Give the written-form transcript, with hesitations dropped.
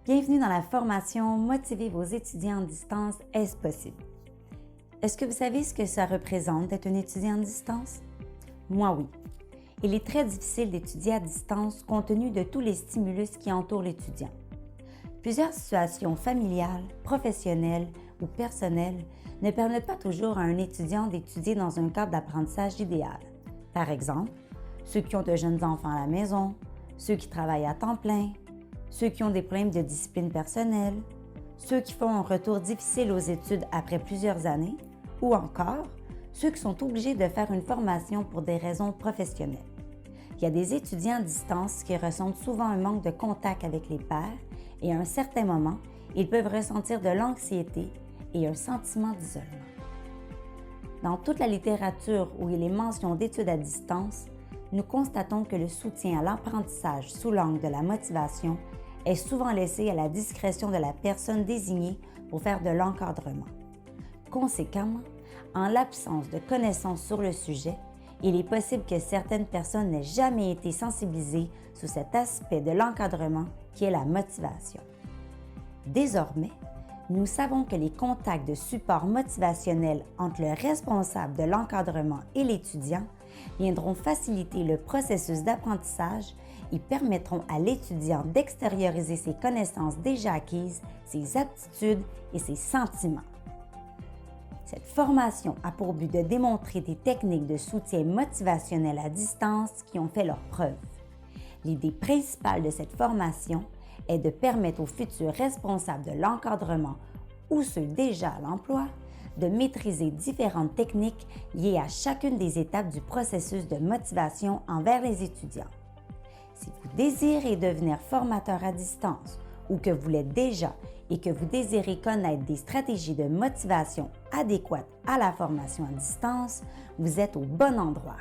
Bienvenue dans la formation Motiver vos étudiants en distance, est-ce possible? Est-ce que vous savez ce que ça représente d'être un étudiant en distance? Moi, oui. Il est très difficile d'étudier à distance compte tenu de tous les stimulus qui entourent l'étudiant. Plusieurs situations familiales, professionnelles ou personnelles ne permettent pas toujours à un étudiant d'étudier dans un cadre d'apprentissage idéal. Par exemple, ceux qui ont de jeunes enfants à la maison, ceux qui travaillent à temps plein, ceux qui ont des problèmes de discipline personnelle, ceux qui font un retour difficile aux études après plusieurs années, ou encore ceux qui sont obligés de faire une formation pour des raisons professionnelles. Il y a des étudiants à distance qui ressentent souvent un manque de contact avec les pairs et à un certain moment, ils peuvent ressentir de l'anxiété et un sentiment d'isolement. Dans toute la littérature où il est mention d'études à distance, nous constatons que le soutien à l'apprentissage sous l'angle de la motivation est souvent laissé à la discrétion de la personne désignée pour faire de l'encadrement. Conséquemment, en l'absence de connaissances sur le sujet, il est possible que certaines personnes n'aient jamais été sensibilisées sur cet aspect de l'encadrement qui est la motivation. Désormais, nous savons que les contacts de support motivationnel entre le responsable de l'encadrement et l'étudiant viendront faciliter le processus d'apprentissage et permettront à l'étudiant d'extérioriser ses connaissances déjà acquises, ses aptitudes et ses sentiments. Cette formation a pour but de démontrer des techniques de soutien motivationnel à distance qui ont fait leurs preuves. L'idée principale de cette formation est de permettre aux futurs responsables de l'encadrement ou ceux déjà à l'emploi de maîtriser différentes techniques liées à chacune des étapes du processus de motivation envers les étudiants. Si vous désirez devenir formateur à distance ou que vous l'êtes déjà et que vous désirez connaître des stratégies de motivation adéquates à la formation à distance, vous êtes au bon endroit.